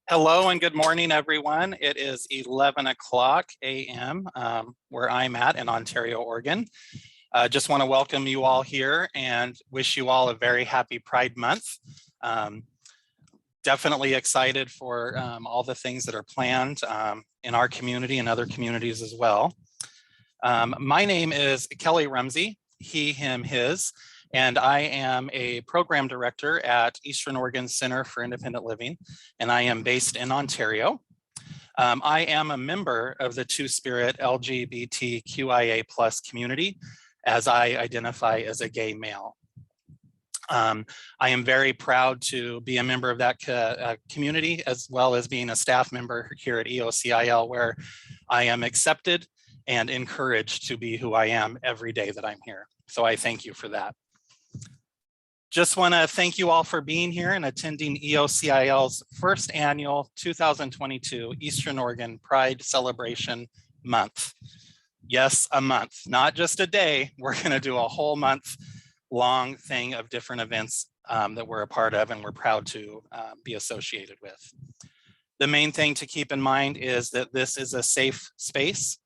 Hello and good morning, everyone. It is 11 o'clock a.m. Where I'm at in Ontario, Oregon. Just want to welcome you all here and wish you all a very happy Pride Month. Definitely excited for all the things that are planned in our community and other communities as well. My name is Kelly Rumsey, he, him, his, and I am a program director at Eastern Oregon Center for Independent Living, and I am based in Ontario. I am a member of the Two-Spirit LGBTQIA+ community, as I identify as a gay male. I am very proud to be a member of that community, as well as being a staff member here at EOCIL, where I am accepted and encouraged to be who I am every day that I'm here. So I thank you for that. Just want to thank you all for being here and attending EOCIL's first annual 2022 Eastern Oregon Pride Celebration Month. Yes, a month, not just a day. We're going to do a whole month long thing of different events that we're a part of and we're proud to be associated with. The main thing to keep in mind is that this is a safe space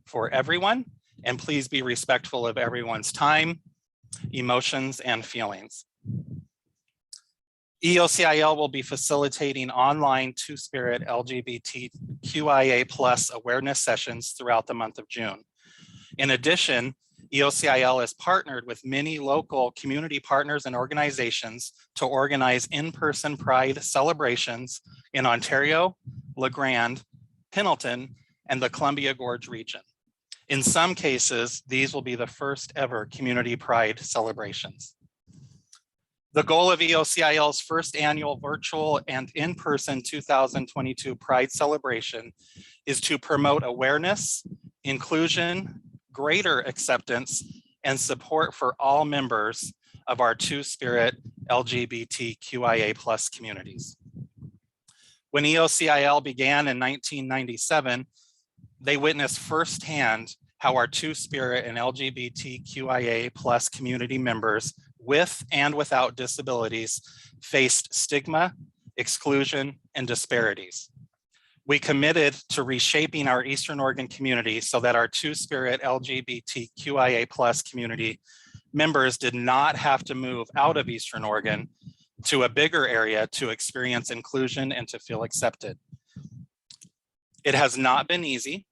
for everyone, and please be respectful of everyone's time, emotions, and feelings. EOCIL will be facilitating online Two-Spirit LGBTQIA+ awareness sessions throughout the month of June. In addition, EOCIL has partnered with many local community partners and organizations to organize in-person Pride celebrations in Ontario, LeGrand, Pendleton, and the Columbia Gorge region. In some cases, these will be the first ever community Pride celebrations. The goal of EOCIL's first annual virtual and in-person 2022 Pride celebration is to promote awareness, inclusion, greater acceptance, and support for all members of our Two-Spirit LGBTQIA+ communities. When EOCIL began in 1997, they witnessed firsthand how our Two-Spirit and LGBTQIA+ community members with and without disabilities faced stigma, exclusion, and disparities. We committed to reshaping our Eastern Oregon community so that our Two-Spirit LGBTQIA+ community members did not have to move out of Eastern Oregon to a bigger area to experience inclusion and to feel accepted. It has not been easy,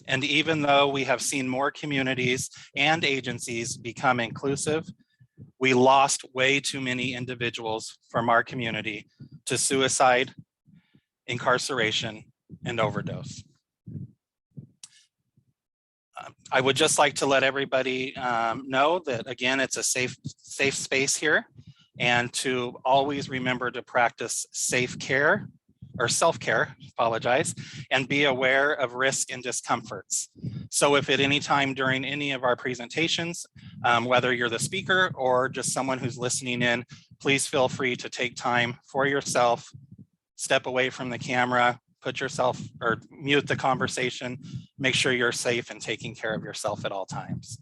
and even though we have seen more communities and agencies become inclusive, we lost way too many individuals from our community to suicide, incarceration, and overdose. I would just like to let everybody know that, again, it's a safe space here, and to always remember to practice safe care or self-care, apologize, and be aware of risk and discomforts. So if at any time during any of our presentations, whether you're the speaker or just someone who's listening in, please feel free to take time for yourself, step away from the camera, put yourself or mute the conversation, make sure you're safe and taking care of yourself at all times.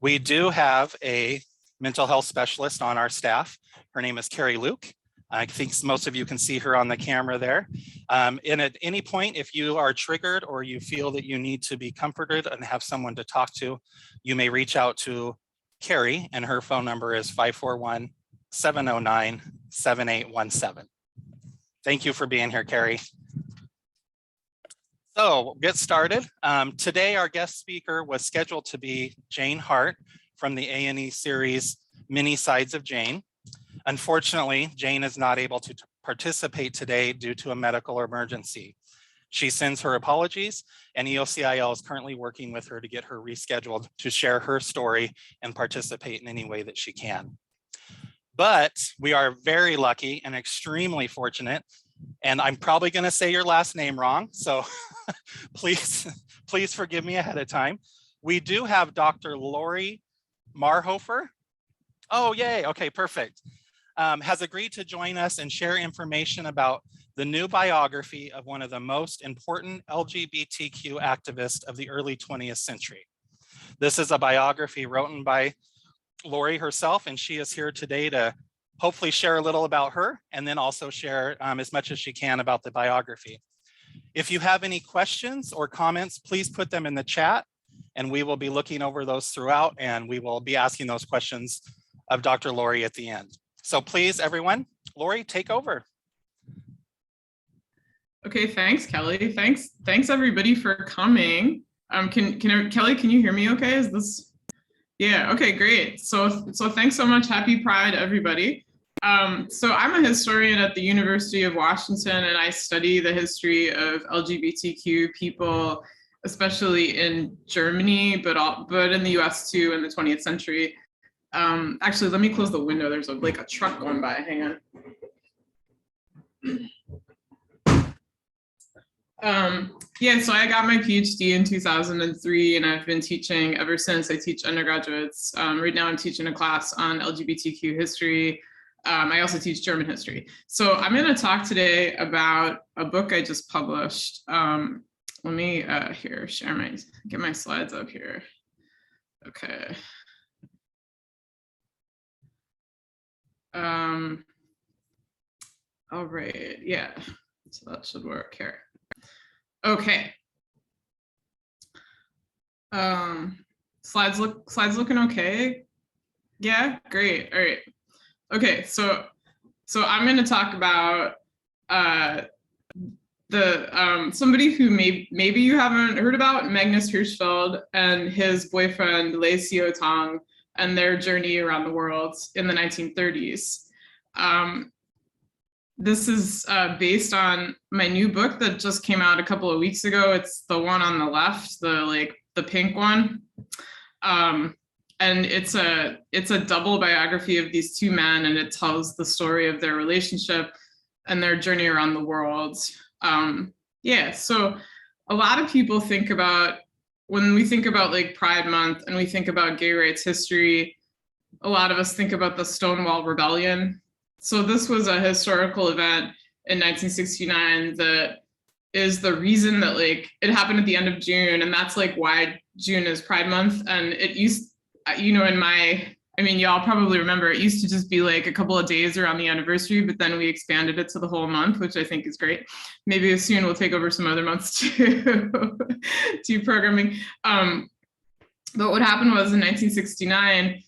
We do have a mental health specialist on our staff. Her name is Carrie Luke. I think most of you can see her on the camera there. And at any point, if you are triggered or you feel that you need to be comforted and have someone to talk to, you may reach out to Carrie, and her phone number is 541-709-7817. Thank you for being here, Carrie. So we'll get started. Today, our guest speaker was scheduled to be Jane Hart from the A&E series, Many Sides of Jane. Unfortunately, Jane is not able to participate today due to a medical emergency. She sends her apologies, and EOCIL is currently working with her to get her rescheduled to share her story and participate in any way that she can. But we are very lucky and extremely fortunate, and I'm probably going to say your last name wrong, so please forgive me ahead of time. We do have Dr. Laurie Marhoefer. Oh, yay. Okay, perfect. Has agreed to join us and share information about the new biography of one of the most important LGBTQ activists of the early 20th century. This is a biography written by Laurie herself, and she is here today to hopefully share a little about her, and then also share as much as she can about the biography. If you have any questions or comments, please put them in the chat, and we will be looking over those throughout, and we will be asking those questions of Dr. Laurie at the end. So please, everyone, Laurie, take over. Okay, thanks, Kelly. Thanks everybody for coming. Kelly, can you hear me okay? Is this, yeah, okay, great. So thanks so much. Happy Pride, everybody. So I'm a historian at the University of Washington, and I study the history of LGBTQ people, especially in Germany, but in the US too in the 20th century. Actually, let me close the window. There's like a truck going by, hang on. Yeah, so I got my PhD in 2003, and I've been teaching ever since. I teach undergraduates. Right now I'm teaching a class on LGBTQ history. I also teach German history. So I'm going to talk today about a book I just published. Let me here get my slides up here. Okay. All right, yeah, so that should work here. Okay. Slides looking okay? Yeah, great. All right. Okay, so I'm going to talk about somebody who maybe you haven't heard about, Magnus Hirschfeld and his boyfriend Lei Xiaotong and their journey around the world in the 1930s. This is based on my new book that just came out a couple of weeks ago. It's the one on the left, the pink one. And it's a double biography of these two men, and it tells the story of their relationship and their journey around the world. Yeah, so a lot of people think about, when we think about like Pride Month and we think about gay rights history, a lot of us think about the Stonewall Rebellion. So this was a historical event in 1969 that is the reason that like it happened at the end of June, and that's like why June is Pride Month. And it used, you know, y'all probably remember, it used to just be like a couple of days around the anniversary, but then we expanded it to the whole month, which I think is great. Maybe soon we'll take over some other months too, to programming. But what happened was in 1969,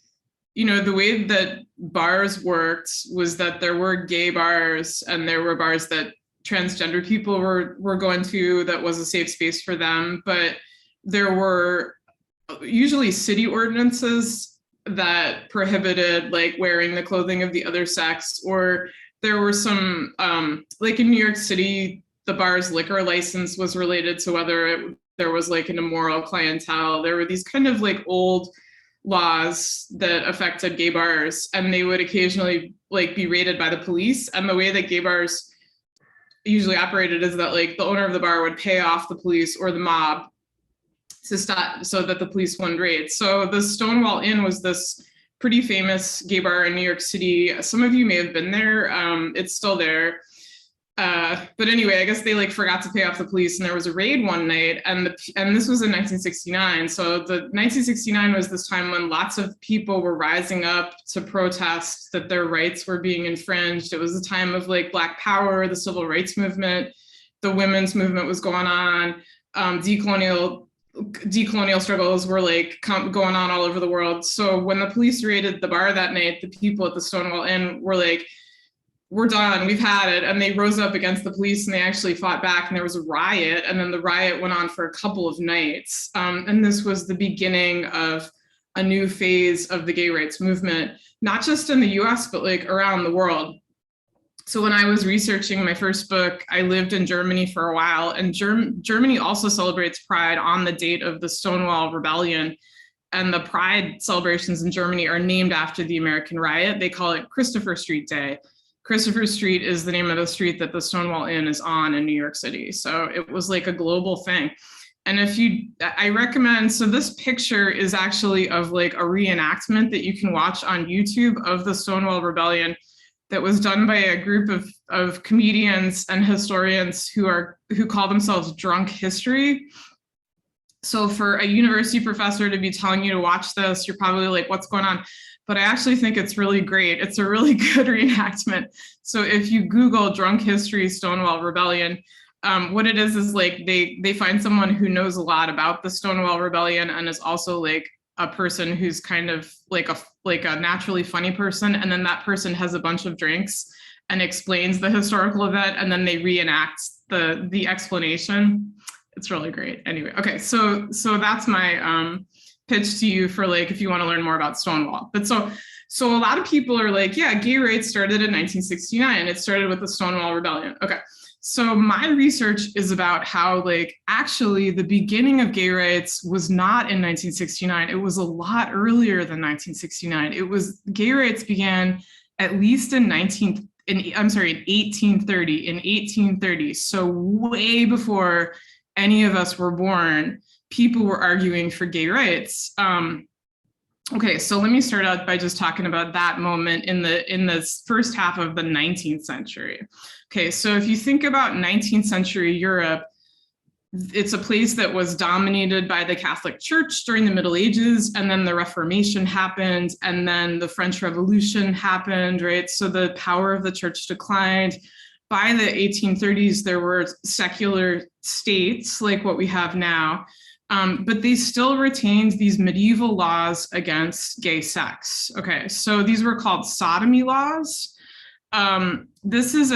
you know, the way that bars worked was that there were gay bars and there were bars that transgender people were going to, that was a safe space for them. But there were usually city ordinances that prohibited like wearing the clothing of the other sex, or there were some, like in New York City, the bar's liquor license was related to whether there was like an immoral clientele. There were these kind of like old laws that affected gay bars, and they would occasionally like be raided by the police. And the way that gay bars usually operated is that like the owner of the bar would pay off the police or the mob to stop, so that the police wouldn't raid. So the Stonewall Inn was this pretty famous gay bar in New York City. Some of you may have been there. It's still there. But anyway, I guess they like forgot to pay off the police, and there was a raid one night, and this was in 1969. So the 1969 was this time when lots of people were rising up to protest that their rights were being infringed. It was a time of like Black Power, the civil rights movement, the women's movement was going on, decolonial struggles were like going on all over the world. So when the police raided the bar that night, the people at the Stonewall Inn were like, we're done, we've had it. And they rose up against the police, and they actually fought back, and there was a riot. And then the riot went on for a couple of nights. And this was the beginning of a new phase of the gay rights movement, not just in the US, but like around the world. So when I was researching my first book, I lived in Germany for a while, and Germany also celebrates Pride on the date of the Stonewall Rebellion. And the Pride celebrations in Germany are named after the American riot. They call it Christopher Street Day. Christopher Street is the name of the street that the Stonewall Inn is on in New York City. So it was like a global thing. And I recommend, so this picture is actually of like a reenactment that you can watch on YouTube of the Stonewall Rebellion that was done by a group of comedians and historians who call themselves Drunk History. So for a university professor to be telling you to watch this, you're probably like, what's going on? but I actually think it's really great. It's a really good reenactment. So if you Google drunk history Stonewall Rebellion, what it is like they find someone who knows a lot about the Stonewall Rebellion and is also like a person who's kind of like a naturally funny person, and then that person has a bunch of drinks and explains the historical event, and then they reenact the explanation. It's really great. Anyway, okay, so that's my pitch to you for like if you want to learn more about Stonewall. But so a lot of people are like, yeah, gay rights started in 1969. It started with the Stonewall Rebellion. Okay. So my research is about how like actually the beginning of gay rights was not in 1969. It was a lot earlier than 1969. It was gay rights began at least in 1830. In 1830, so way before any of us were born, people were arguing for gay rights. Okay, so let me start out by just talking about that moment in the first half of the 19th century. Okay, so if you think about 19th century Europe, it's a place that was dominated by the Catholic Church during the Middle Ages, and then the Reformation happened, and then the French Revolution happened, right? So the power of the church declined. By the 1830s, there were secular states like what we have now, but they still retained these medieval laws against gay sex. Okay, so these were called sodomy laws. This is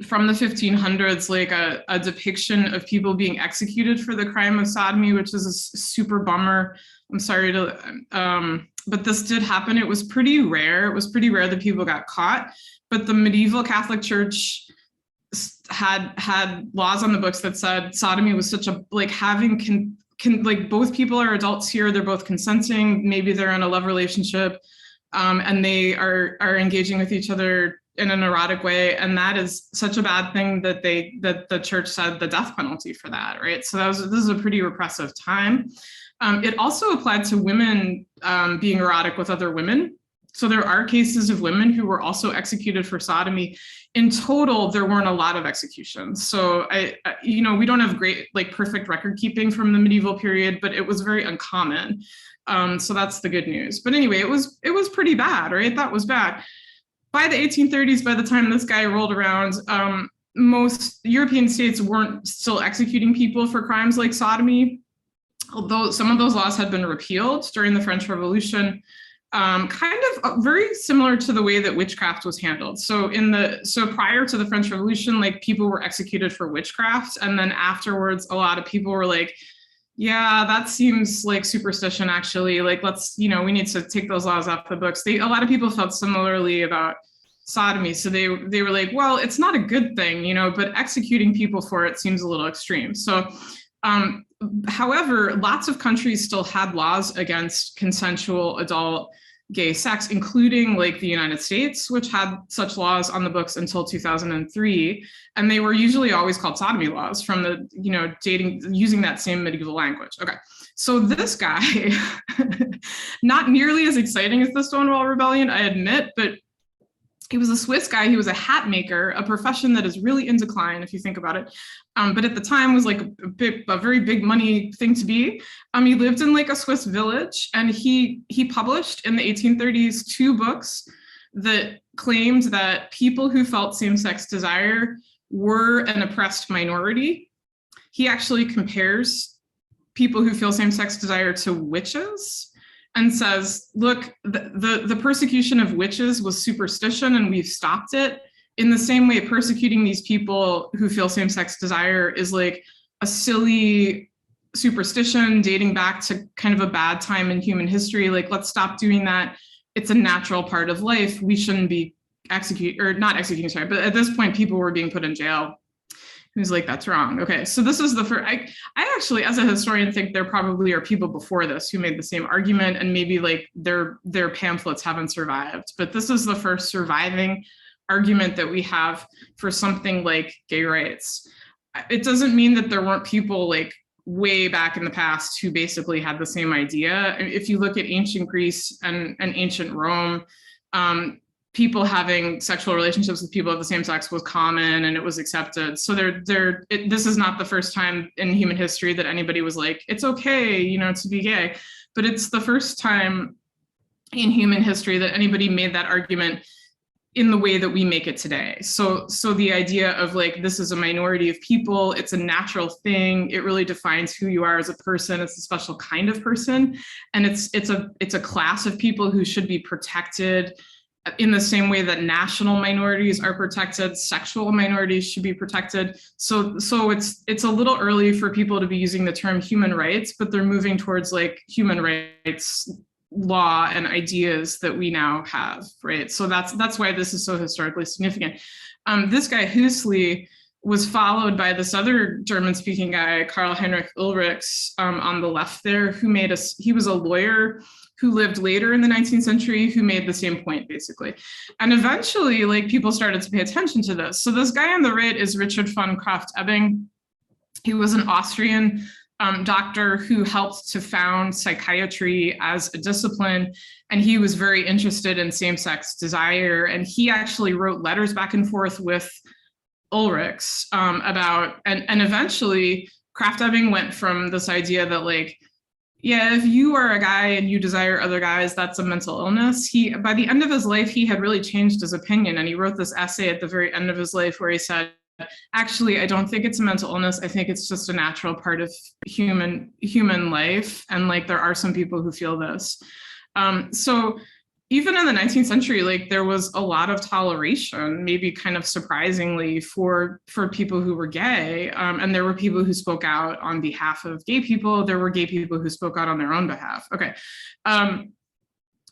from the 1500s, like a depiction of people being executed for the crime of sodomy, which is a super bummer. I'm sorry to, but this did happen. It was pretty rare. It was pretty rare that people got caught, but the medieval Catholic Church had laws on the books that said sodomy was such a, like having like both people are adults here, they're both consenting, maybe they're in a love relationship, and they are engaging with each other in an erotic way, and that is such a bad thing that the church said the death penalty for that, right? So this is a pretty repressive time. It also applied to women being erotic with other women. So there are cases of women who were also executed for sodomy. In total, there weren't a lot of executions. So we don't have great, like perfect record keeping from the medieval period, but it was very uncommon. So that's the good news. But anyway, it was pretty bad, right? That was bad. By the 1830s, by the time this guy rolled around, most European states weren't still executing people for crimes like sodomy, although some of those laws had been repealed during the French Revolution, kind of very similar to the way that witchcraft was handled. So prior to the French Revolution, like people were executed for witchcraft, and then afterwards, a lot of people were like, yeah, that seems like superstition, actually. Like, let's, we need to take those laws off the books. A lot of people felt similarly about sodomy. So they were like, well, it's not a good thing, but executing people for it seems a little extreme. So, however, lots of countries still had laws against consensual adult gay sex, including like the United States, which had such laws on the books until 2003. And they were usually always called sodomy laws from the, using that same medieval language. Okay, so this guy, not nearly as exciting as the Stonewall Rebellion, I admit, but he was a Swiss guy. He was a hat maker, a profession that is really in decline if you think about it. But at the time was like a very big money thing to be. He lived in like a Swiss village, and he published in the 1830s 2 books that claimed that people who felt same-sex desire were an oppressed minority. He actually compares people who feel same-sex desire to witches, and says, look, the persecution of witches was superstition, and we've stopped it. In the same way, persecuting these people who feel same-sex desire is like a silly superstition dating back to kind of a bad time in human history. Like, let's stop doing that. It's a natural part of life. We shouldn't be not executing, sorry, but at this point, people were being put in jail. He was like, that's wrong. Okay, so this is the first, I actually, as a historian, think there probably are people before this who made the same argument, and maybe like their pamphlets haven't survived. But this is the first surviving argument that we have for something like gay rights. It doesn't mean that there weren't people like way back in the past who basically had the same idea. If you look at ancient Greece and ancient Rome, people having sexual relationships with people of the same sex was common, and it was accepted. So this is not the first time in human history that anybody was like, it's okay, to be gay, but it's the first time in human history that anybody made that argument in the way that we make it today. So the idea of like, this is a minority of people, it's a natural thing, it really defines who you are as a person, it's a special kind of person, and it's a class of people who should be protected in the same way that national minorities are protected, sexual minorities should be protected. So it's a little early for people to be using the term human rights, but they're moving towards like human rights law and ideas that we now have, right? So that's why this is so historically significant. This guy EOCIL was followed by this other German-speaking guy, Karl Heinrich Ulrichs, on the left there, he was a lawyer who lived later in the 19th century, who made the same point, basically. And eventually, like, people started to pay attention to this. So this guy on the right is Richard von Krafft-Ebing. He was an Austrian doctor who helped to found psychiatry as a discipline, and he was very interested in same-sex desire, and he actually wrote letters back and forth with Ulrichs about, and eventually Krafft-Ebing went from this idea that, like, yeah, if you are a guy and you desire other guys, that's a mental illness. By the end of his life, he had really changed his opinion, and he wrote this essay at the very end of his life where he said, actually, I don't think it's a mental illness. I think it's just a natural part of human life. And like, there are some people who feel this. So even in the 19th century, like, there was a lot of toleration, maybe kind of surprisingly, for people who were gay. And there were people who spoke out on behalf of gay people. There were gay people who spoke out on their own behalf. Okay.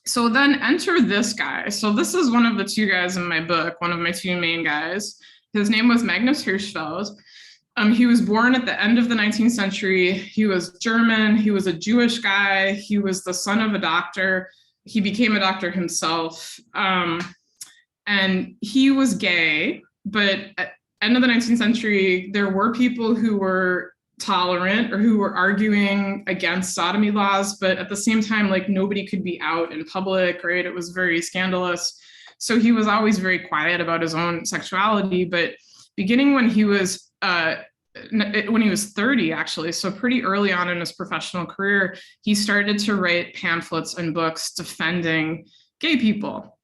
So then enter this guy. So this is one of the two guys in my book, one of my two main guys. His name was Magnus Hirschfeld. He was born at the end of the 19th century. He was German. He was a Jewish guy. He was the son of a doctor. He became a doctor himself. And he was gay, but at the end of the 19th century, there were people who were tolerant or who were arguing against sodomy laws, but at the same time, like, nobody could be out in public, right? It was very scandalous. So he was always very quiet about his own sexuality, but beginning when he was 30, actually, so pretty early on in his professional career, he started to write pamphlets and books defending gay people.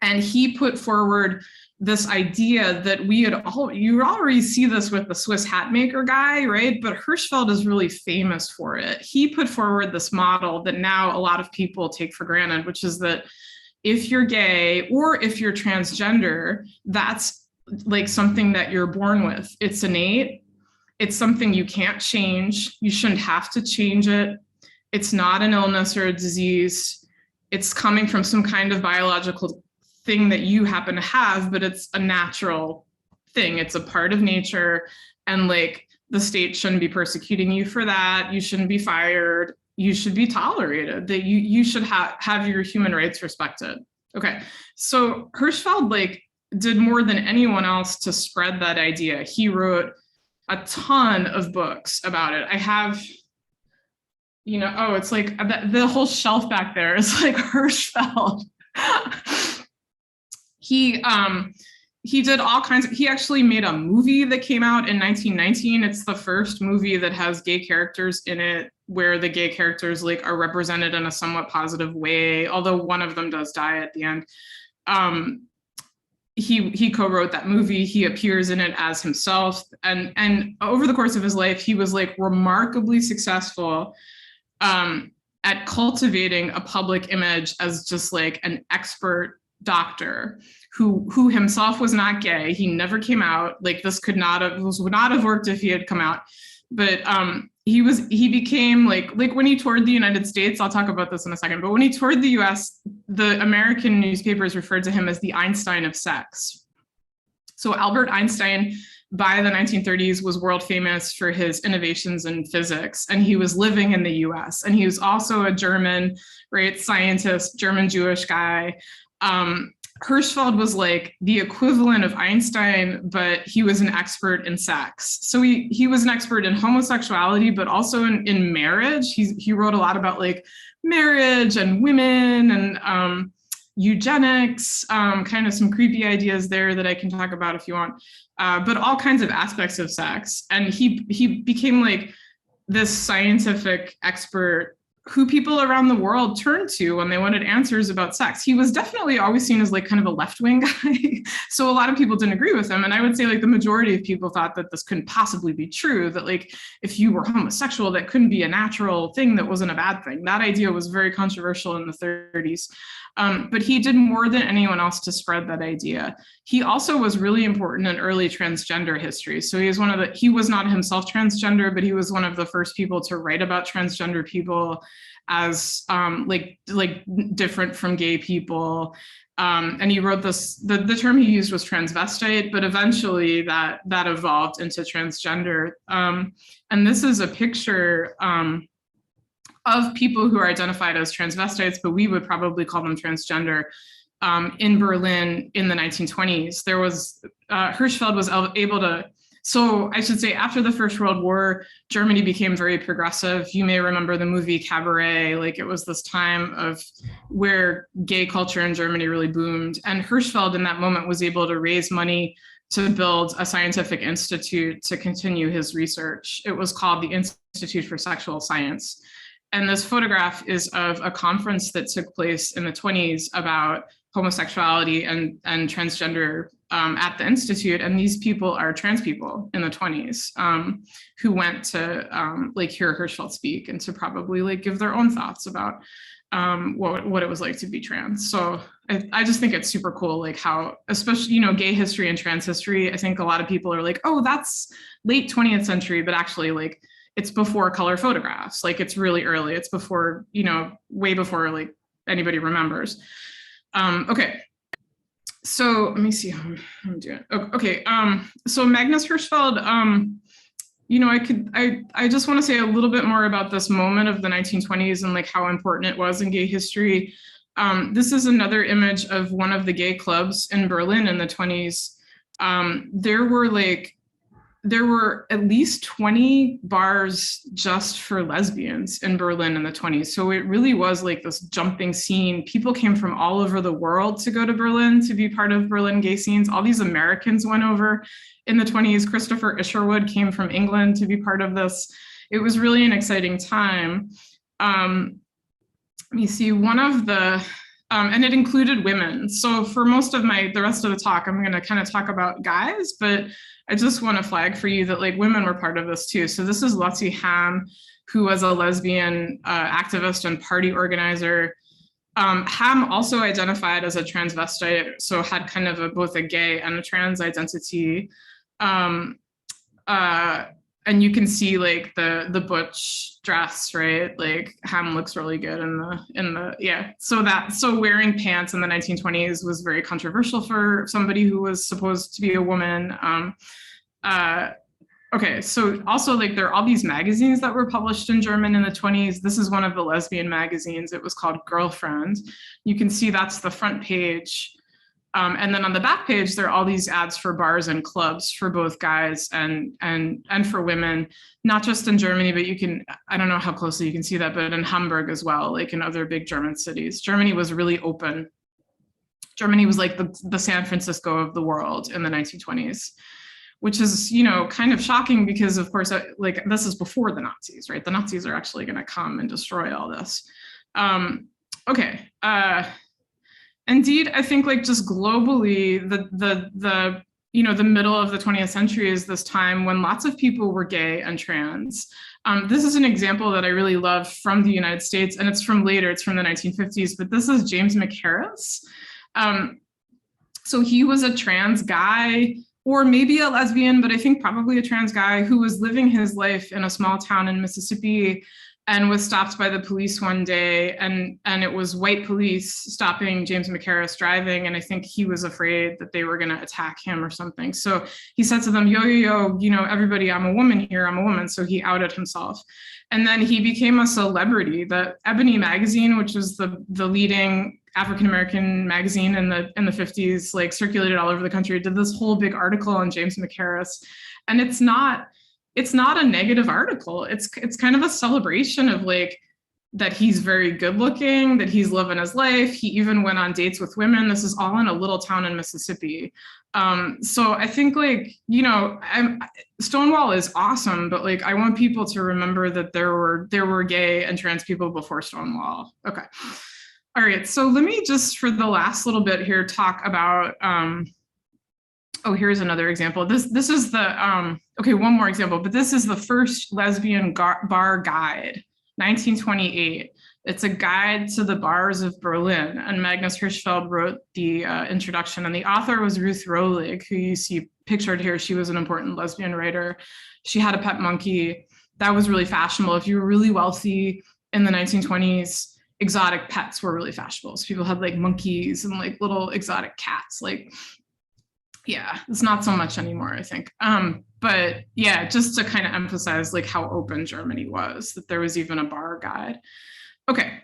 And he put forward this idea that you already see this with the Swiss hat maker guy, right? But Hirschfeld is really famous for it. He put forward this model that now a lot of people take for granted, which is that if you're gay or if you're transgender, that's like something that you're born with. It's innate. It's something you can't change. You shouldn't have to change it. It's not an illness or a disease. It's coming from some kind of biological thing that you happen to have, but it's a natural thing. It's a part of nature. And like, the state shouldn't be persecuting you for that. You shouldn't be fired. You should be tolerated, that you should have your human rights respected. Okay, so Hirschfeld like did more than anyone else to spread that idea. He wrote a ton of books about it. I have, it's like the whole shelf back there is like Hirschfeld. He did all kinds of, he actually made a movie that came out in 1919. It's the first movie that has gay characters in it, where the gay characters like are represented in a somewhat positive way, although one of them does die at the end. He co-wrote that movie. He appears in it as himself. And over the course of his life, he was like remarkably successful at cultivating a public image as just like an expert doctor who himself was not gay. He never came out. Like, this would not have worked if he had come out. But he became like when he toured the United States, I'll talk about this in a second, but when he toured the US, the American newspapers referred to him as the Einstein of sex. So Albert Einstein, by the 1930s, was world famous for his innovations in physics, and he was living in the US, and he was also a German, right, scientist, German Jewish guy. Hirschfeld was like the equivalent of Einstein, but he was an expert in sex. So he was an expert in homosexuality, but also in marriage. He wrote a lot about like marriage and women and eugenics, kind of some creepy ideas there that I can talk about if you want, but all kinds of aspects of sex. And he became like this scientific expert who people around the world turned to when they wanted answers about sex. He was definitely always seen as like kind of a left-wing guy. So a lot of people didn't agree with him. And I would say like the majority of people thought that this couldn't possibly be true, that like if you were homosexual, that couldn't be a natural thing, that wasn't a bad thing. That idea was very controversial in the 30s. But he did more than anyone else to spread that idea. He also was really important in early transgender history. So he was not himself transgender, but he was one of the first people to write about transgender people as like different from gay people. And he wrote this, the term he used was transvestite, but eventually that evolved into transgender. And this is a picture of people who are identified as transvestites, but we would probably call them transgender, in Berlin in the 1920s. There was, Hirschfeld was able to, so I should say after the First World War, Germany became very progressive. You may remember the movie Cabaret, like it was this time of where gay culture in Germany really boomed. And Hirschfeld in that moment was able to raise money to build a scientific institute to continue his research. It was called the Institute for Sexual Science. And this photograph is of a conference that took place in the 20s about homosexuality and transgender at the Institute. And these people are trans people in the 20s who went to like hear Hirschfeld speak and to probably like give their own thoughts about what it was like to be trans. So I just think it's super cool, like how, especially, you know, gay history and trans history, I think a lot of people are like, oh, that's late 20th century, but actually like, it's before color photographs. Like it's really early. It's before, you know, way before like anybody remembers. Okay. So let me see how I'm doing. Okay. So Magnus Hirschfeld, you know, I just want to say a little bit more about this moment of the 1920s and like how important it was in gay history. This is another image of one of the gay clubs in Berlin in the 20s. There were at least 20 bars just for lesbians in Berlin in the 20s. So it really was like this jumping scene. People came from all over the world to go to Berlin to be part of Berlin gay scenes. All these Americans went over in the 20s. Christopher Isherwood came from England to be part of this. It was really an exciting time. Let me see, one of the, and it included women. So for most of the rest of the talk, I'm gonna kind of talk about guys, but I just want to flag for you that like women were part of this too. So this is Lottie Ham, who was a lesbian activist and party organizer. Ham also identified as a transvestite, so had kind of both a gay and a trans identity. And you can see like the butch dress, right? Like Ham looks really good in the yeah. So wearing pants in the 1920s was very controversial for somebody who was supposed to be a woman. Okay, so also like there are all these magazines that were published in German in the 20s. This is one of the lesbian magazines. It was called Girlfriend. You can see that's the front page. And then on the back page, there are all these ads for bars and clubs for both guys and for women, not just in Germany, but you can, I don't know how closely you can see that, but in Hamburg as well, like in other big German cities. Germany was really open. Germany was like the San Francisco of the world in the 1920s, which is, you know, kind of shocking because of course, like this is before the Nazis, right? The Nazis are actually gonna come and destroy all this. Okay. Indeed, I think like just globally, the you know, the middle of the 20th century is this time when lots of people were gay and trans. This is an example that I really love from the United States, and it's from later, it's from the 1950s, but this is James McHarris. So he was a trans guy, or maybe a lesbian, but I think probably a trans guy who was living his life in a small town in Mississippi and was stopped by the police one day, and it was white police stopping James McHarris driving, and I think he was afraid that they were gonna attack him or something. So he said to them, yo, you know, everybody, I'm a woman here, I'm a woman. So he outed himself. And then he became a celebrity. The Ebony magazine, which was the leading African-American magazine in the 50s, like circulated all over the country, did this whole big article on James McHarris. And it's not a negative article. It's kind of a celebration of like that he's very good looking, that he's living his life. He even went on dates with women. This is all in a little town in Mississippi. So I think, like, you know, Stonewall is awesome, but like I want people to remember that there were gay and trans people before Stonewall. Okay. All right. So let me just, for the last little bit here, talk about oh, here's another example. This is the okay, one more example, but this is the first lesbian bar guide, 1928. It's a guide to the bars of Berlin, and Magnus Hirschfeld wrote the introduction, and the author was Ruth Rolig, who you see pictured here. She was an important lesbian writer. She had a pet monkey. That was really fashionable. If you were really wealthy in the 1920s, exotic pets were really fashionable. So people had like monkeys and like little exotic cats. Like, yeah, it's not so much anymore, I think. But yeah, just to kind of emphasize like how open Germany was, that there was even a bar guide. Okay,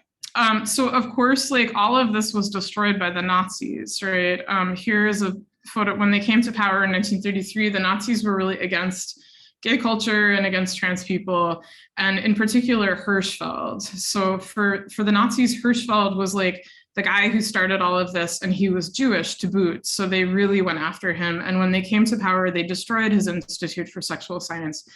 so of course, like all of this was destroyed by the Nazis, right? Here is a photo. When they came to power in 1933, the Nazis were really against gay culture and against trans people, and in particular Hirschfeld. So for the Nazis, Hirschfeld was like the guy who started all of this, and he was Jewish to boot. So they really went after him. And when they came to power, they destroyed his Institute for Sexual Science.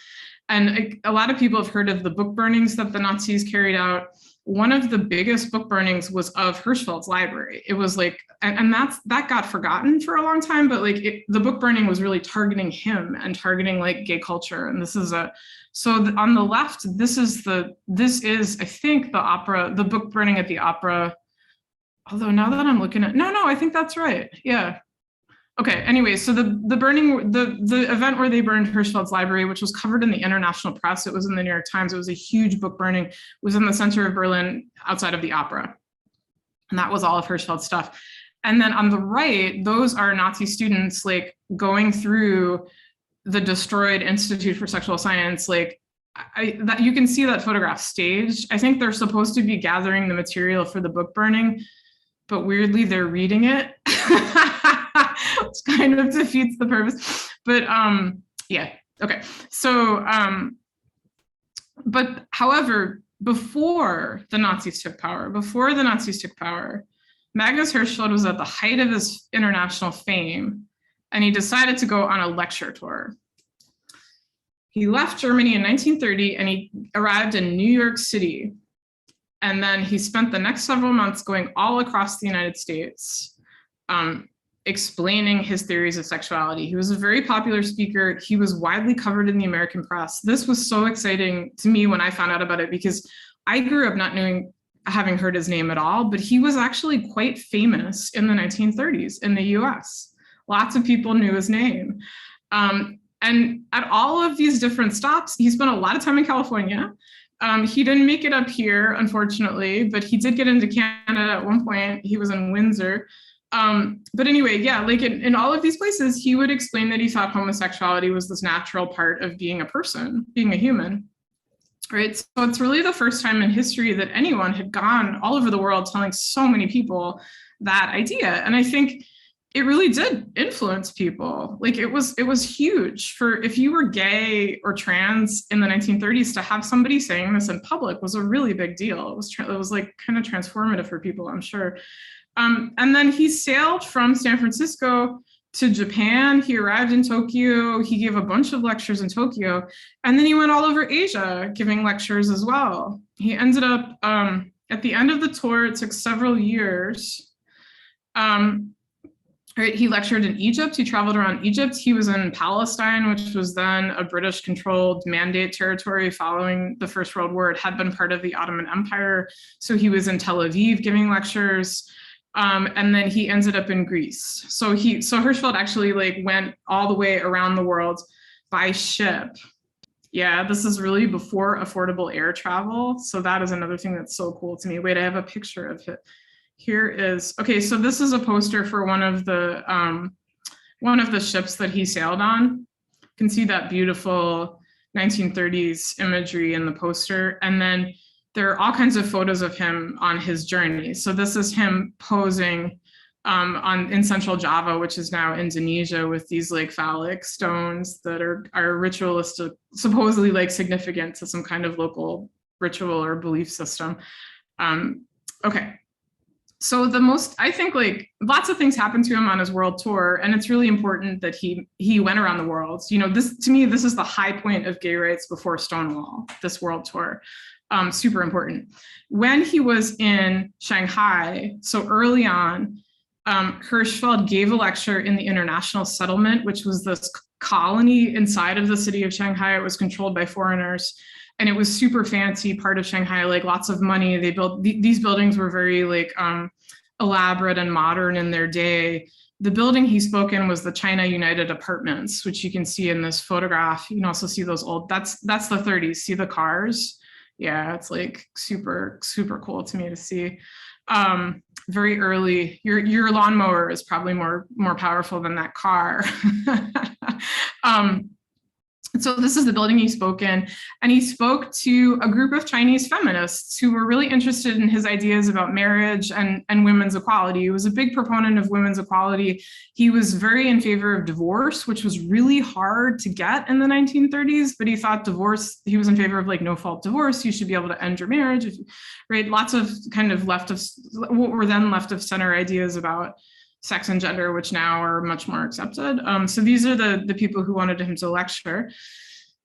And a lot of people have heard of the book burnings that the Nazis carried out. One of the biggest book burnings was of Hirschfeld's library. It was like, and that got forgotten for a long time, but like the book burning was really targeting him and targeting like gay culture. And this is on the left, this is I think the book burning at the opera. Although now that I'm looking at, no, I think that's right. Yeah. Okay, anyway, so the burning, the event where they burned Hirschfeld's library, which was covered in the international press, it was in the New York Times, it was a huge book burning, was in the center of Berlin outside of the opera. And that was all of Hirschfeld's stuff. And then on the right, those are Nazi students like going through the destroyed Institute for Sexual Science, like that you can see that photograph staged. I think they're supposed to be gathering the material for the book burning, but weirdly they're reading it. Which kind of defeats the purpose. But yeah, okay. So, but however, before the Nazis took power, Magnus Hirschfeld was at the height of his international fame, and he decided to go on a lecture tour. He left Germany in 1930 and he arrived in New York City. And then he spent the next several months going all across the United States, explaining his theories of sexuality. He was a very popular speaker. He was widely covered in the American press. This was so exciting to me when I found out about it, because I grew up not having heard his name at all, but he was actually quite famous in the 1930s in the US. Lots of people knew his name. And at all of these different stops, he spent a lot of time in California. He didn't make it up here, unfortunately, but he did get into Canada at one point. He was in Windsor. But anyway, yeah, like in all of these places, he would explain that he thought homosexuality was this natural part of being a person, being a human, right? So it's really the first time in history that anyone had gone all over the world telling so many people that idea. And I think it really did influence people. Like it was huge for, if you were gay or trans in the 1930s, to have somebody saying this in public was a really big deal. It was like kind of transformative for people, I'm sure. And then he sailed from San Francisco to Japan. He arrived in Tokyo. He gave a bunch of lectures in Tokyo. And then he went all over Asia giving lectures as well. He ended up, at the end of the tour, it took several years. He lectured in Egypt. He traveled around Egypt. He was in Palestine, which was then a British-controlled Mandate territory following the First World War. It had been part of the Ottoman Empire. So he was in Tel Aviv giving lectures. And then he ended up in Greece. So Hirschfeld actually like went all the way around the world by ship. Yeah, this is really before affordable air travel. So that is another thing that's so cool to me. Wait, I have a picture of it. Here is, okay, so this is a poster for one of the ships that he sailed on. You can see that beautiful 1930s imagery in the poster. And then there are all kinds of photos of him on his journey. So this is him posing in Central Java, which is now Indonesia, with these like phallic stones that are ritualistic, supposedly like significant to some kind of local ritual or belief system. Okay. So I think like lots of things happened to him on his world tour, and it's really important that he went around the world. You know, to me, this is the high point of gay rights before Stonewall, this world tour. Super important. When he was in Shanghai, so early on, Hirschfeld gave a lecture in the International Settlement, which was this colony inside of the city of Shanghai. It was controlled by foreigners, and it was super fancy part of Shanghai, like lots of money. They built these buildings were very like elaborate and modern in their day. The building he spoke in was the China United Apartments, which you can see in this photograph. You can also see those old, that's the 30s. See the cars? Yeah, it's like super, super cool to me to see. Very early, your lawnmower is probably more powerful than that car. So this is the building he spoke in, and he spoke to a group of Chinese feminists who were really interested in his ideas about marriage and women's equality. He was a big proponent of women's equality. He was very in favor of divorce, which was really hard to get in the 1930s, but he thought he was in favor of like no-fault divorce. You should be able to end your marriage, right? Lots of kind of what were then left of center ideas about sex and gender, which now are much more accepted. So these are the people who wanted him to lecture.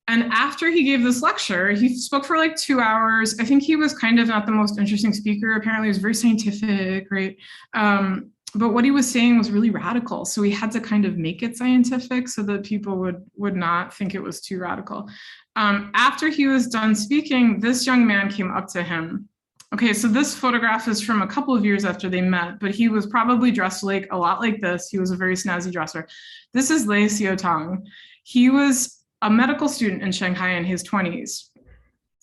And after he gave this lecture, he spoke for like 2 hours. I think he was kind of not the most interesting speaker. Apparently he was very scientific, right? But what he was saying was really radical. So he had to kind of make it scientific so that people would not think it was too radical. After he was done speaking, this young man came up to him. Okay, so this photograph is from a couple of years after they met, but he was probably dressed like a lot like this. He was a very snazzy dresser. This is Lei Xiaotang. He was a medical student in Shanghai in his 20s.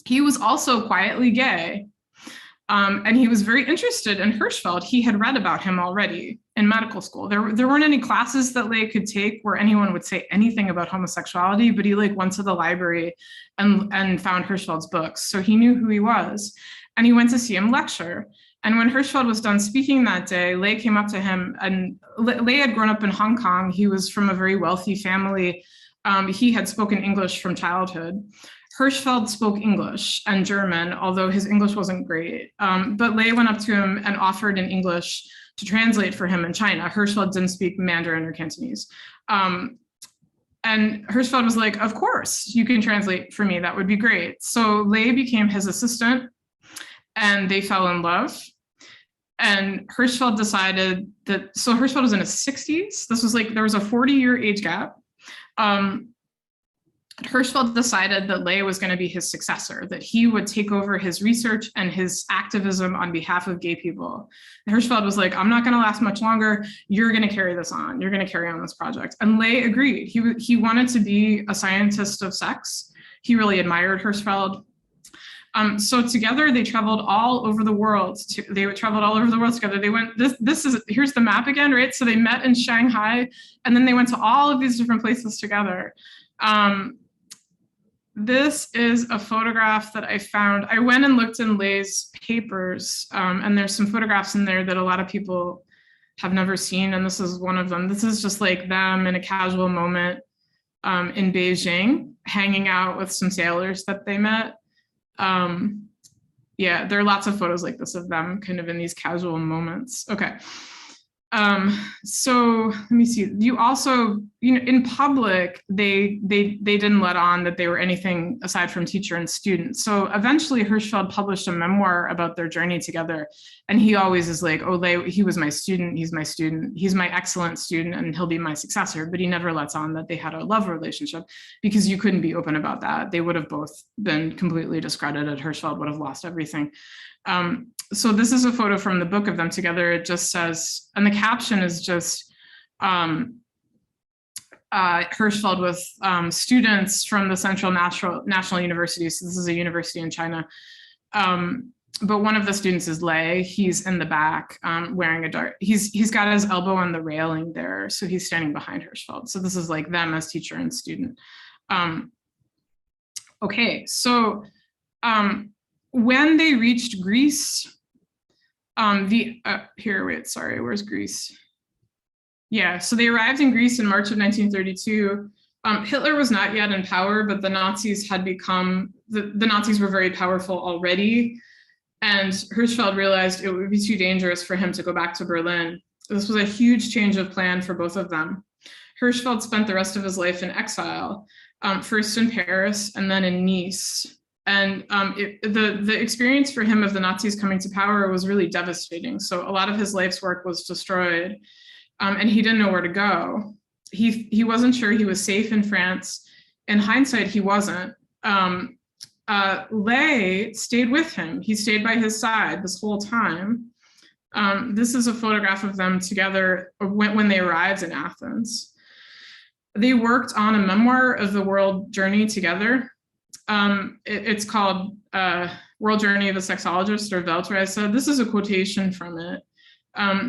He was also quietly gay, and he was very interested in Hirschfeld. He had read about him already in medical school. There weren't any classes that Lei could take where anyone would say anything about homosexuality, but he like went to the library and found Hirschfeld's books. So he knew who he was. And he went to see him lecture. And when Hirschfeld was done speaking that day, Lei came up to him, and Lei had grown up in Hong Kong. He was from a very wealthy family. He had spoken English from childhood. Hirschfeld spoke English and German, although his English wasn't great. But Lei went up to him and offered in English to translate for him in China. Hirschfeld didn't speak Mandarin or Cantonese. And Hirschfeld was like, of course, you can translate for me. That would be great. So Lei became his assistant, and they fell in love. And Hirschfeld decided that, so Hirschfeld was in his 60s. This was like, there was a 40-year age gap. Hirschfeld decided that Lei was going to be his successor, that he would take over his research and his activism on behalf of gay people. And Hirschfeld was like, I'm not going to last much longer. You're going to carry this on. You're going to carry on this project. And Lei agreed. He wanted to be a scientist of sex. He really admired Hirschfeld. So together they traveled all over the world. Together. They went, here's the map again, right? So they met in Shanghai, and then they went to all of these different places together. This is a photograph that I found. I went and looked in Lei's papers, and there's some photographs in there that a lot of people have never seen, and this is one of them. This is just like them in a casual moment in Beijing, hanging out with some sailors that they met. Yeah, there are lots of photos like this of them kind of in these casual moments. Okay. So let me see. You also, in public, they didn't let on that they were anything aside from teacher and student. So eventually Hirschfeld published a memoir about their journey together. And he always is like, oh, he was my student. He's my student. He's my excellent student, and he'll be my successor. But he never lets on that they had a love relationship, because you couldn't be open about that. They would have both been completely discredited. Hirschfeld would have lost everything. So this is a photo from the book of them together. It just says, and the caption is just Hirschfeld with students from the Central National University. So this is a university in China. But one of the students is Lei. He's in the back wearing a dark, he's got his elbow on the railing there. So he's standing behind Hirschfeld. So this is like them as teacher and student. Okay, so when they reached Greece, where's Greece? Yeah, so they arrived in Greece in March of 1932. Hitler was not yet in power, but the Nazis had become the Nazis were very powerful already, and Hirschfeld realized it would be too dangerous for him to go back to Berlin. This was a huge change of plan for both of them. Hirschfeld spent the rest of his life in exile, first in Paris and then in Nice. And the experience for him of the Nazis coming to power was really devastating. So a lot of his life's work was destroyed, and he didn't know where to go. He wasn't sure he was safe in France. In hindsight, he wasn't. Ley stayed with him. He stayed by his side this whole time. This is a photograph of them together when they arrived in Athens. They worked on a memoir of the world journey together. It's called World Journey of a Sexologist, or Weltreise. This is a quotation from it.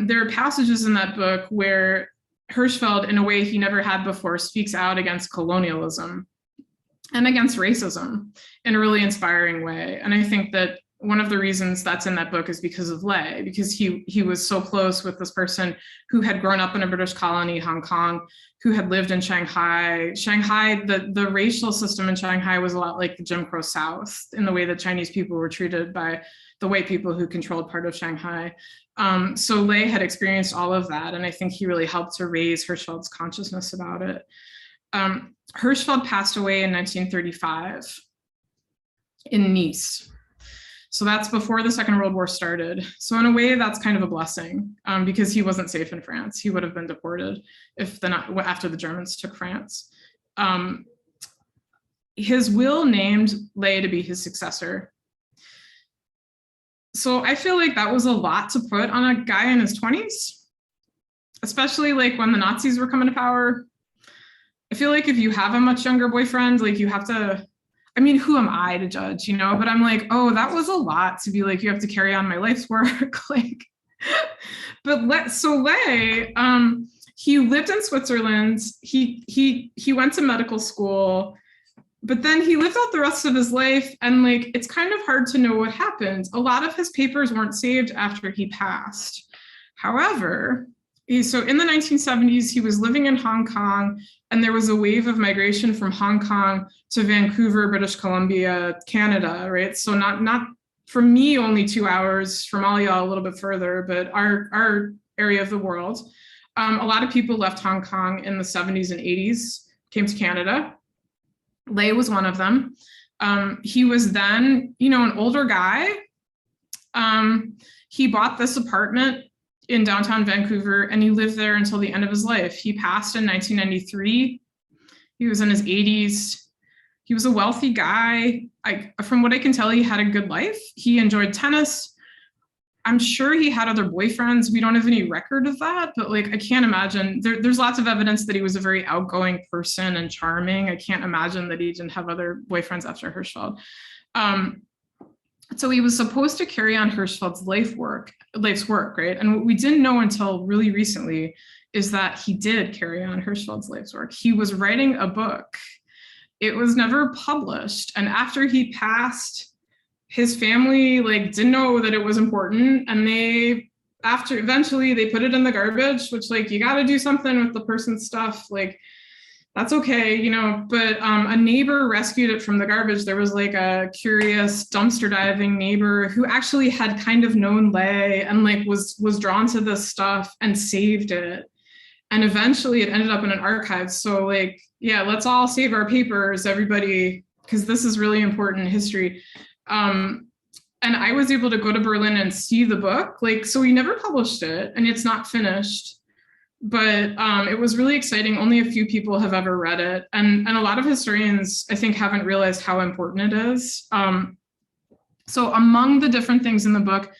There are passages in that book where Hirschfeld, in a way he never had before, speaks out against colonialism and against racism in a really inspiring way. And I think that one of the reasons that's in that book is because of Ley, because he was so close with this person who had grown up in a British colony, Hong Kong, who had lived in Shanghai. The racial system in Shanghai was a lot like the Jim Crow South in the way that Chinese people were treated by the white people who controlled part of Shanghai. So Ley had experienced all of that, and I think he really helped to raise Hirschfeld's consciousness about it. Hirschfeld passed away in 1935 in Nice. So that's before the Second World War started. So in a way, that's kind of a blessing, because he wasn't safe in France. He would have been deported after the Germans took France. His will named Ley to be his successor. So I feel like that was a lot to put on a guy in his 20s, especially like when the Nazis were coming to power. I feel like if you have a much younger boyfriend, like you have to, I mean, who am I to judge, you know? But I'm like, oh, that was a lot to be like, you have to carry on my life's work. Like, but so Ley, he lived in Switzerland. He went to medical school, but then he lived out the rest of his life. And like, it's kind of hard to know what happened. A lot of his papers weren't saved after he passed. However, so in the 1970s, he was living in Hong Kong, and there was a wave of migration from Hong Kong to Vancouver, British Columbia, Canada, right? So not from me, only 2 hours, from all y'all a little bit further, but our area of the world. A lot of people left Hong Kong in the 70s and 80s, came to Canada. Ley was one of them. He was then, an older guy. He bought this apartment in downtown Vancouver, and he lived there until the end of his life. He passed in 1993. He was in his 80s. He was a wealthy guy. From what I can tell, he had a good life. He enjoyed tennis. I'm sure he had other boyfriends. We don't have any record of that, but like, I can't imagine. There's lots of evidence that he was a very outgoing person and charming. I can't imagine that he didn't have other boyfriends after Hirschfeld. So he was supposed to carry on Hirschfeld's life's work, right? And what we didn't know until really recently is that he did carry on Hirschfeld's life's work. He was writing a book. It was never published. And after he passed, his family didn't know that it was important. And eventually they put it in the garbage, which you got to do something with the person's stuff. That's okay, but a neighbor rescued it from the garbage. There was a curious dumpster diving neighbor who actually had kind of known Ley and was drawn to this stuff and saved it. And eventually it ended up in an archive. So let's all save our papers, everybody, because this is really important history. And I was able to go to Berlin and see the book. So we never published it, and it's not finished. But it was really exciting. Only a few people have ever read it. And a lot of historians, I think, haven't realized how important it is. So among the different things in the book,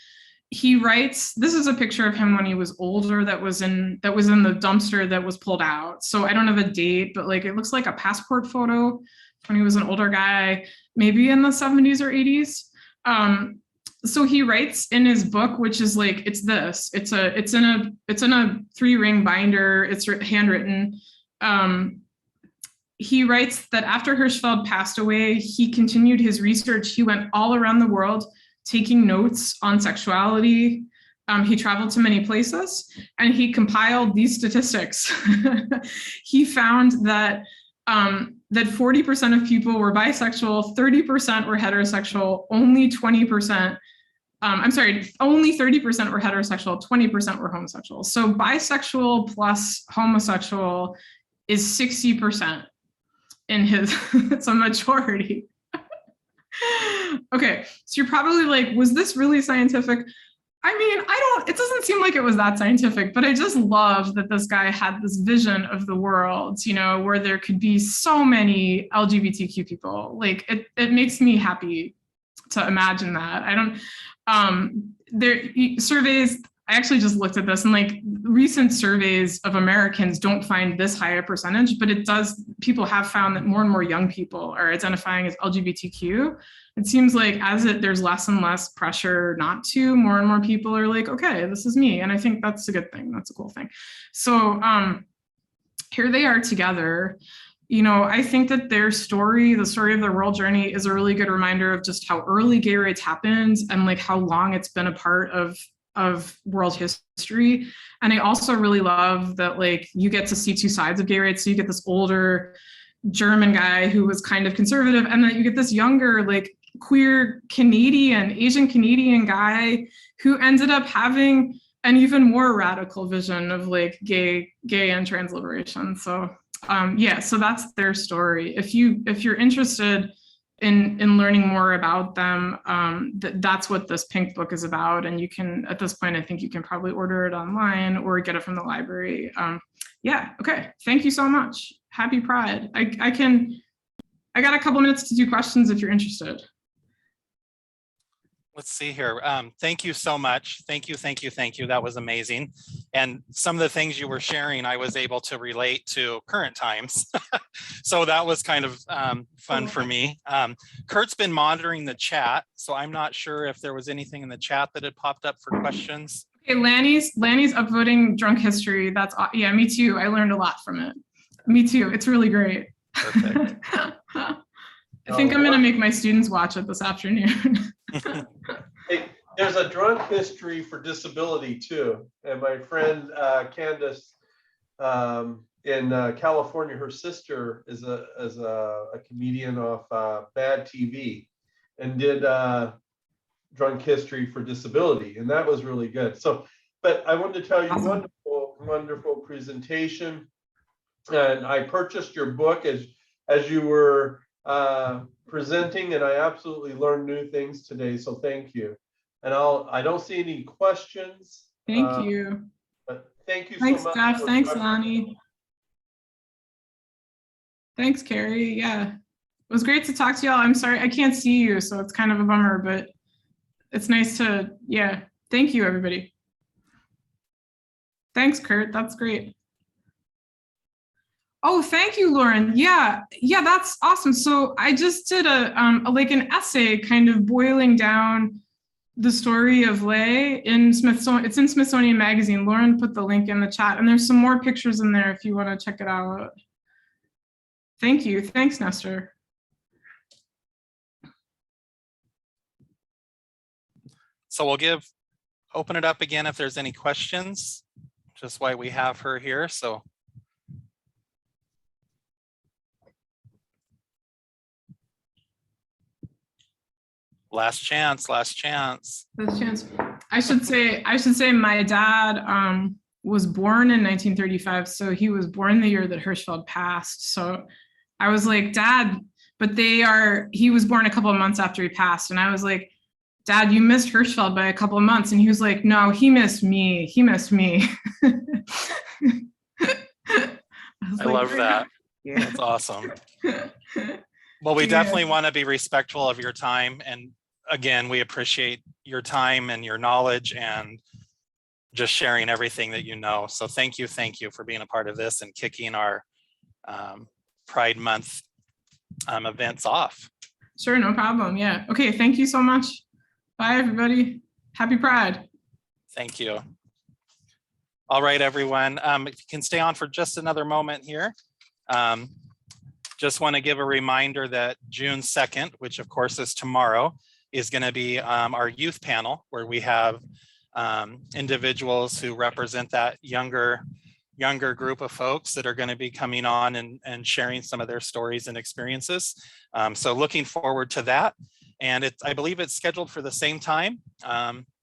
he writes, this is a picture of him when he was older that was in the dumpster that was pulled out. So I don't have a date, but it looks like a passport photo when he was an older guy, maybe in the 70s or 80s. So he writes in his book, which is it's in a 3-ring binder. It's handwritten. He writes that after Hirschfeld passed away, he continued his research. He went all around the world taking notes on sexuality. He traveled to many places, and he compiled these statistics. He found that that 40% of people were bisexual, 30% were heterosexual, only 20%, only 30% were heterosexual, 20% were homosexual. So bisexual plus homosexual is 60% in his, it's a majority. Okay, so you're probably like, was this really scientific? I mean, it doesn't seem like it was that scientific, but I just love that this guy had this vision of the world, where there could be so many LGBTQ people. Like, it makes me happy to imagine that. Surveys, I actually just looked at this, and like recent surveys of Americans don't find this high a percentage, but people have found that more and more young people are identifying as LGBTQ. It seems like there's less and less pressure not to, more and more people are like, okay, this is me. And I think that's a good thing. That's a cool thing. So here they are together. I think that their story, the story of their world journey, is a really good reminder of just how early gay rights happened and like how long it's been a part of world history. And I also really love that like you get to see two sides of gay rights. So you get this older German guy who was kind of conservative, and then you get this younger like queer Canadian, Asian Canadian guy who ended up having an even more radical vision of like gay and trans liberation. So so that's their story. If you're interested in learning more about them, that's what this pink book is about. And you can, at this point, I think you can probably order it online or get it from the library. Okay, thank you so much. Happy Pride. I got a couple minutes to do questions if you're interested. Let's see here. Thank you so much. Thank you. That was amazing. And some of the things you were sharing, I was able to relate to current times. So that was kind of fun for me. Kurt's been monitoring the chat, so I'm not sure if there was anything in the chat that had popped up for questions. Okay, Lanny's upvoting drunk history. That's, yeah, me too. I learned a lot from it. Me too. It's really great. Perfect. I think I'm going to make my students watch it this afternoon. Hey, there's a drunk history for disability too. And my friend Candace in California, her sister is a comedian off Bad TV and did drunk history for disability. And that was really good. So, but I wanted to tell you, awesome. Wonderful presentation. And I purchased your book as you were presenting, and I absolutely learned new things today, so thank you. And I don't see any questions. Thank you. But thank you Thanks, so much. Steph. Thanks, Lonnie. Thanks, Carrie. Yeah, it was great to talk to y'all. I'm sorry I can't see you, so it's kind of a bummer, but it's nice to, yeah. Thank you, everybody. Thanks, Kurt. That's great. Oh, thank you, Lauren. Yeah, that's awesome. So I just did like an essay kind of boiling down the story of Lay in Smithsonian. It's in Smithsonian Magazine. Lauren put the link in the chat, and there's some more pictures in there if you want to check it out. Thank you. Thanks, Nestor. So we'll open it up again if there's any questions, just why we have her here. So. Last chance. I should say my dad was born in 1935, so he was born the year that Hirschfeld passed. So I was like, Dad, but he was born a couple of months after he passed, and I was like, Dad, you missed Hirschfeld by a couple of months, and he was like, no, he missed me. I love that. Yeah. That's awesome. Well, we definitely want to be respectful of your time, and again, we appreciate your time and your knowledge and just sharing everything that you know. So thank you for being a part of this and kicking our Pride Month events off. Sure, no problem. Yeah. Okay, thank you so much. Bye, everybody. Happy Pride. Thank you. All right, everyone. If you can stay on for just another moment here. Just want to give a reminder that June 2nd, which of course is tomorrow, is going to be our youth panel, where we have individuals who represent that younger younger group of folks that are going to be coming on and sharing some of their stories and experiences. So looking forward to that. And I believe it's scheduled for the same time.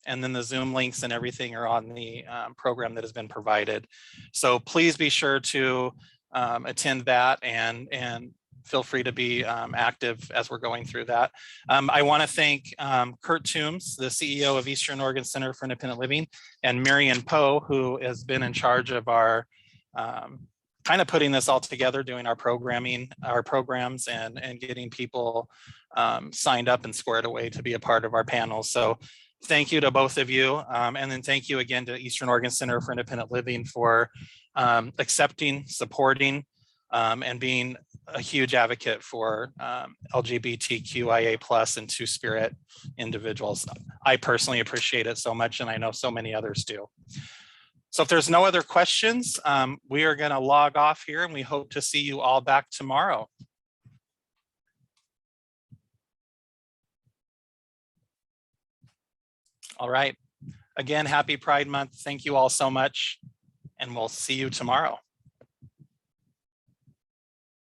And then the Zoom links and everything are on the program that has been provided. So please be sure to attend that and feel free to be active as we're going through that. I want to thank Kurt Toombs, the CEO of Eastern Oregon Center for Independent Living, and Marion Poe, who has been in charge of our kind of putting this all together, doing our programming, our programs, and getting people signed up and squared away to be a part of our panel. So thank you to both of you. And then thank you again to Eastern Oregon Center for Independent Living for accepting, supporting, and being a huge advocate for LGBTQIA+ and Two-Spirit individuals. I personally appreciate it so much, and I know so many others do. So if there's no other questions, we are going to log off here, and we hope to see you all back tomorrow. All right. Again, happy Pride Month. Thank you all so much, and we'll see you tomorrow.